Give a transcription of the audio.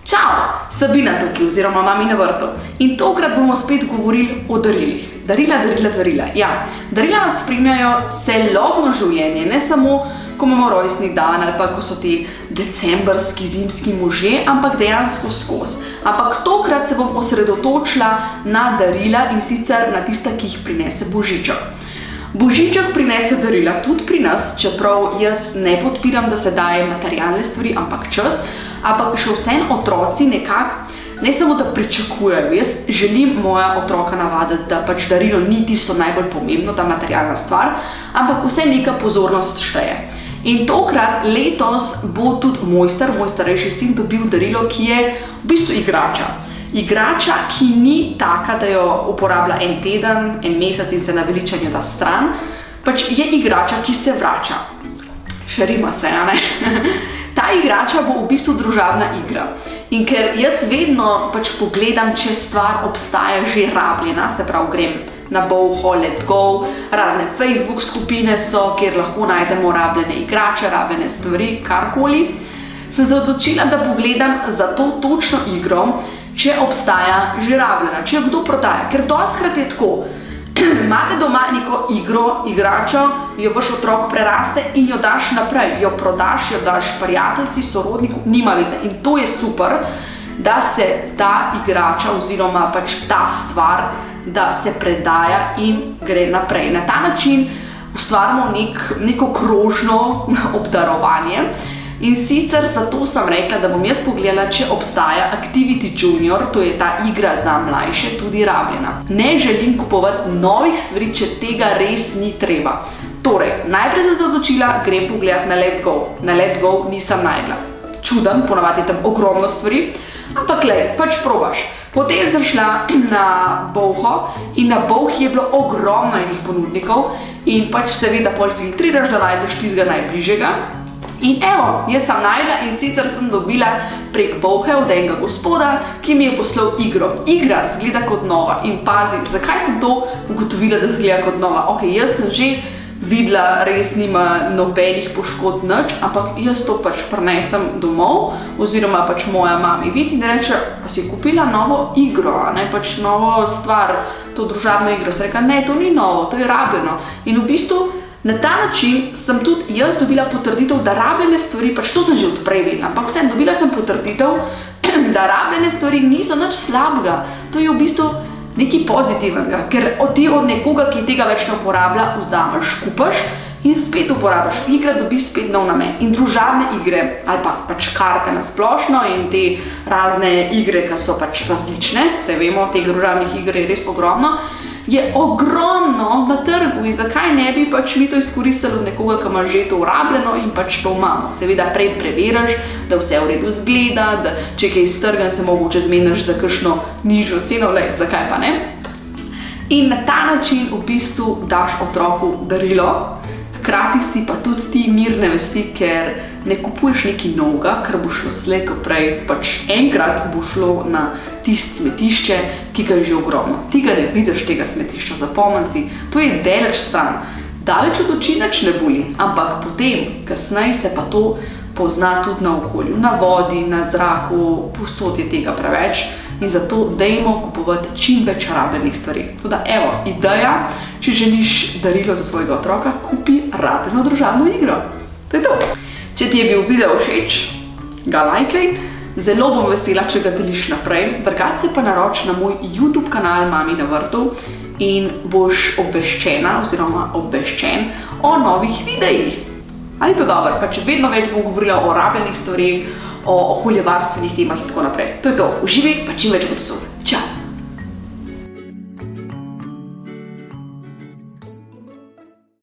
Čau, Sabina tukaj, oziroma Mami na vrtu. In tokrat bomo spet govorili o darilih. Darila. Ja, darila nas spremljajo celotno življenje, ne samo, ko imamo rojstni dan ali pa ko so ti decembrski, zimski možje, ampak dejansko skozi. Ampak tokrat se bom osredotočila na darila in sicer na tista, ki jih prinese Božiček. Božiček prinese darila tudi pri nas, čeprav jaz ne podpiram, da se daje materialne stvari, ampak čas, ampak še vseeno otroci nekako, ne samo da pričakujejo. Jaz želim moja otroka navaditi, da pač darilo ni tisto najbolj pomembno, ta materialna stvar, ampak vse neka pozornost šteje. In tokrat, letos, bo tudi moj starejši sin dobil darilo, ki je v bistvu igrača. Igrača, ki ni taka, da jo uporablja en teden, en mesec in se naveličanje da stran, pač je igrača, ki se vrača. Še rima se, a ne? Ta igrača bo v bistvu družabna igra. In ker jaz vedno pač pogledam, če stvar obstaja že rabljena, se pravi grem na Bouho, Let Go, razne Facebook skupine so, kjer lahko najdemo rabljene igrače, rabljene stvari, karkoli, sem se odločila, da pogledam za to točno igro, če obstaja že rabljena, če jo kdo prodaja. Ker dostikrat je tako, imate doma neko igro, igračo, jo vaš otrok preraste in jo daš naprej, jo prodaš, jo daš prijateljci, sorodniku, nima veze. In to je super, da se ta igrača oziroma pač ta stvar, da se predaja in gre naprej. Na ta način ustvarimo neko krožno obdarovanje. In sicer zato sem rekla, da bom jaz pogledala, če obstaja Activity Junior, to je ta igra za mlajše, tudi rabljena. Ne želim kupovati novih stvari, če tega res ni treba. Torej, najprej sem se odločila, grem pogledati na Let Go. Na Let Go nisem našla. Čuden, ponavadi je tam ogromno stvari, ampak glej, pač probaš. Potem sem šla na Bouho in na Bouhi je bilo ogromno enih ponudnikov in pač seveda pol filtriraš, da najdeš tistega najbližjega. In evo, jaz sem našla in sicer sem dobila prek Bouhe od enega gospoda, ki mi je poslal igro. Igra zgleda kot nova in pazi, zakaj sem to ugotovila, da zgleda kot nova? Ok, jaz sem že videla, res nima nobenih poškodb nič, ampak jaz to pač prinesem domov, oziroma pač moja mami vidi in reče, a si kupila novo igro, a ne pač novo stvar, to družabno igro. Sem rekla, ne, to ni novo, to je rabljeno. In v bistvu na ta način sem tudi jaz dobila potrditev, da rabljene stvari, pač to sem že odprej vedela, ampak vseeno dobila sem potrditev, da rabljene stvari niso nič slabega. To je v bistvu nekaj pozitivnega, ker ti od nekoga, ki tega več ne uporablja, vzameš, kupaš in spet uporabiš. Igra dobi spet nov namen. In družabne igre, ali pa pač karte na splošno in te razne igre, ki so pač različne, se vemo, teh družabnih iger je res ogromno, je ogromno na trgu in zakaj ne bi pač mi to izkoristili od nekoga, ki ima že to rabljeno in pač to imamo. Seveda prej preveriš, da vse v redu zgleda, da če kaj strgan, se mogoče zmeniš za kakšno nižjo ceno, le, zakaj pa ne. In na ta način v bistvu daš otroku darilo, hkrati si pa tudi ti mirne vesti, ker ne kupuješ nekaj novega, ker bo šlo slej ko prej, pač enkrat bo šlo na tisto smetišče, ki ga je že ogromno. Ti ga ne vidiš tega smetišča, zapomni si, to je daleč stran. Daleč od oči nič ne boli, ampak potem, kasneje se pa to pozna tudi na okolju, na vodi, na zraku, povsod je tega preveč in zato dajmo kupovati čim več rabljenih stvari. Toda evo, ideja, če želiš darilo za svojega otroka, kupi rabljeno družabno igro. To je to. Če ti je bil video všeč, ga lajkaj, zelo bom vesela, če ga deliš naprej, drugače pa naroči na moj YouTube kanal Mami na vrtu in boš obveščena oziroma obveščen o novih videih. Ali to dobro, pač vedno več bom govorila o rabljenih stvareh, o okoljevarstvenih temah in tako naprej. To je to, uživaj pa čim več kot so. Čau!